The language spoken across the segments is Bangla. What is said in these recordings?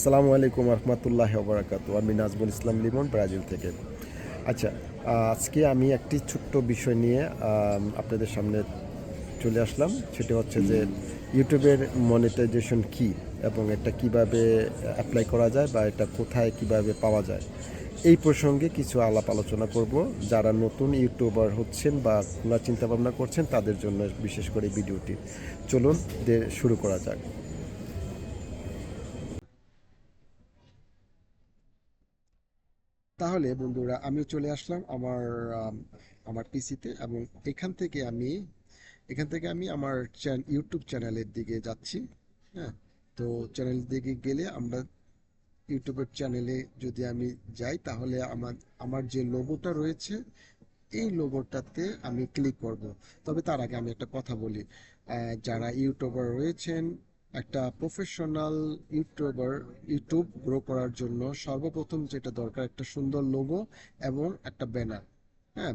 আসসালামু আলাইকুম রহমতুল্লাহ বারাকাতু। আমি নাজমুল ইসলাম লিমন, ব্রাজিল থেকে। আচ্ছা, আজকে আমি একটি ছোট্ট বিষয় নিয়ে আপনাদের সামনে চলে আসলাম। সেটা হচ্ছে যে ইউটিউবের মনিটাইজেশন কি এবং এটা কিভাবে অ্যাপ্লাই করা যায় বা এটা কোথায় কিভাবে পাওয়া যায়, এই প্রসঙ্গে কিছু আলাপ আলোচনা করব। যারা নতুন ইউটিউবার হচ্ছেন বা খোলার চিন্তাভাবনা করছেন তাদের জন্য বিশেষ করে ভিডিওটি। চলুন শুরু করা যাক। তাহলে বন্ধুরা, আমি চলে আসলাম আম, আমার পিসিতে, এবং এখান থেকে আমি আমার ইউটিউব চ্যানেলের দিকে যাচ্ছি। হ্যাঁ, তো চ্যানেলের দিকে গেলে আমরা ইউটিউবের চ্যানেলে যদি আমি যাই, তাহলে আমার আমার যে লোগোটা রয়েছে এই লোগোটাতে আমি ক্লিক করব। তবে তার আগে আমি একটা কথা বলি। যারা ইউটিউবার রয়েছেন, একটা প্রফেশনাল ইউটিউবার ইউটিউব গ্রো করার জন্য সর্বপ্রথম যেটা দরকার, একটা সুন্দর লোগো এবং একটা ব্যানার। হ্যাঁ,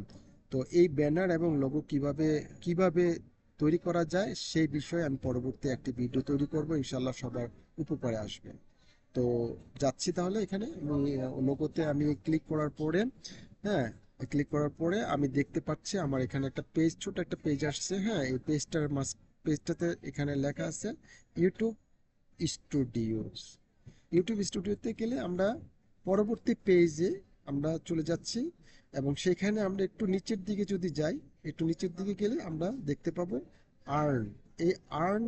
তো এই ব্যানার এবং লোগো কিভাবে কিভাবে তৈরি করা যায় সেই বিষয়ে আমি পরবর্তী একটি ভিডিও তৈরি করব, ইনশাল্লাহ সবার উপকারে আসবে। তো যাচ্ছি তাহলে। এখানে আমি লোগোতে আমি ক্লিক করার পরে, হ্যাঁ, ক্লিক করার পরে আমি দেখতে পাচ্ছি আমার এখানে একটা পেজ, ছোট একটা পেজ আসছে। হ্যাঁ, এই পেজটাতে এখানে লেখা আছে ইউটিউব স্টুডিওস। ইউটিউব স্টুডিওতে গেলে আমরা পরবর্তী পেজে আমরা চলে যাচ্ছি, এবং সেখানে আমরা একটু নিচের দিকে যদি যাই, একটু নিচের দিকে গেলে আমরা দেখতে পাবো আর্ন। এই আর্ন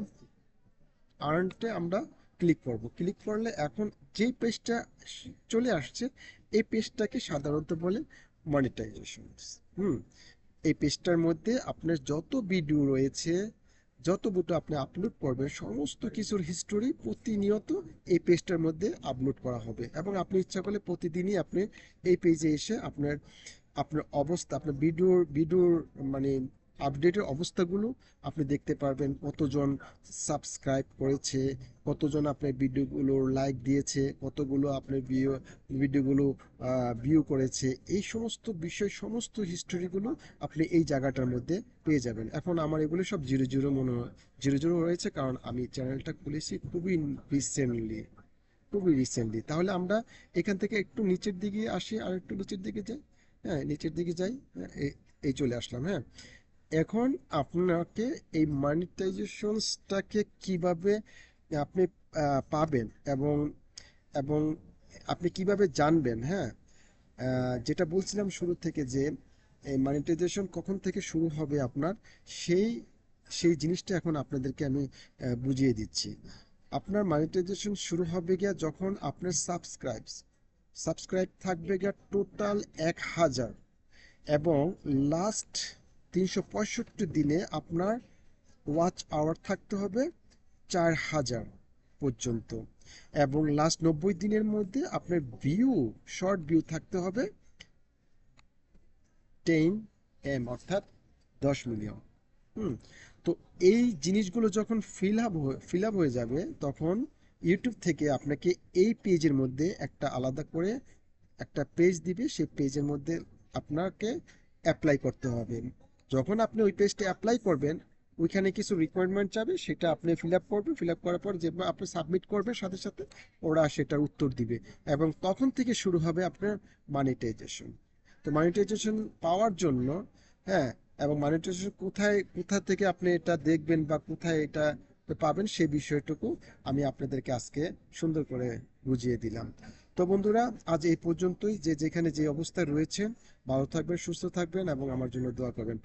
আর্নটে আমরা ক্লিক করব। ক্লিক করলে এখন যেই পেজটা চলে আসছে, এই পেজটাকে সাধারণত বলে মনিটাইজেশন। হুম, এই পেজটার মধ্যে আপনার যত ভিডিও রয়েছে, যত ভিডিও আপনি আপলোড করবেন, সমস্ত কিছুর হিস্টোরি প্রতিনিয়ত এই পেজটার মধ্যে আপলোড করা হবে, এবং আপনি ইচ্ছা করলে প্রতিদিনই আপনি এই পেজে এসে আপনার আপনার অবস্থা, আপনার ভিডিওর মানে আপডেটের অবস্থাগুলো আপনি দেখতে পারবেন। কতজন সাবস্ক্রাইব করেছে, কতজন আপনার ভিডিওগুলো লাইক দিয়েছে, কতগুলো আপনার ভিডিওগুলো ভিউ করেছে, এই সমস্ত বিষয়, সমস্ত হিস্টোরিগুলো আপনি এই জায়গাটার মধ্যে পেয়ে যাবেন। এখন আমার এগুলো সব জিরো জিরো জিরো জিরো রয়েছে, কারণ আমি চ্যানেলটা খুলেছি রিসেন্টলি খুবই রিসেন্টলি। তাহলে আমরা এখান থেকে একটু নিচের দিকে আসি, আর একটু নিচের দিকে যাই। হ্যাঁ, নিচের দিকে যাই। হ্যাঁ, এই চলে আসলাম। হ্যাঁ, এখন আপনাকে এই মনিটাইজেশনসটাকে কিভাবে আপনি পাবেন, এবং এবং আপনি কিভাবে জানবেন। হ্যাঁ, যেটা বলছিলাম শুরু থেকে, যে এই মনিটাইজেশন কখন থেকে শুরু হবে আপনার, সেই সেই জিনিসটা এখন আপনাদেরকে আমি বুঝিয়ে দিচ্ছি। আপনার মনিটাইজেশন শুরু হবে গিয়া যখন আপনার সাবস্ক্রাইব থাকবে গিয়া টোটাল 1000, এবং লাস্ট 365 দিনে আপনার ওয়াচ আওয়ার থাকতে হবে 4000 পর্যন্ত, এবং লাস্ট 90 দিনের মধ্যে আপনার শর্ট ভিউ থাকতে হবে 10 অর্থাৎ 10 মিলিয়ন। হুম, তো এই জিনিসগুলো যখন ফিল আপ হয়ে যাবে, তখন ইউটিউব থেকে আপনাকে এই পেজের মধ্যে একটা আলাদা করে একটা পেজ দিবে। সেই পেজের মধ্যে আপনাকে অ্যাপ্লাই করতে হবে। যখন আপনি ওই পেজটা অ্যাপ্লাই করবেন, ওইখানে কিছু রিকোয়ারমেন্ট চাবে, সেটা আপনি ফিল আপ করবেন। ফিল আপ করার পর যে আপনি সাবমিট করবেন, সাথে সাথে ওরা সেটার উত্তর দিবে, এবং তখন থেকে শুরু হবে আপনার মনিটাইজেশন। তো মনিটাইজেশন পাওয়ার জন্য, হ্যাঁ, এবং মনিটাইজেশন কোথা থেকে আপনি এটা দেখবেন বা কোথায় এটা পাবেন, সেই বিষয়টুকু আমি আপনাদেরকে আজকে সুন্দর করে বুঝিয়ে দিলাম। তো বন্ধুরা, আজ এই পর্যন্তই। যে যেখানে যে অবস্থায় রয়েছেন, ভালো থাকবেন, সুস্থ থাকবেন, এবং আমার জন্য দোয়া করবেন।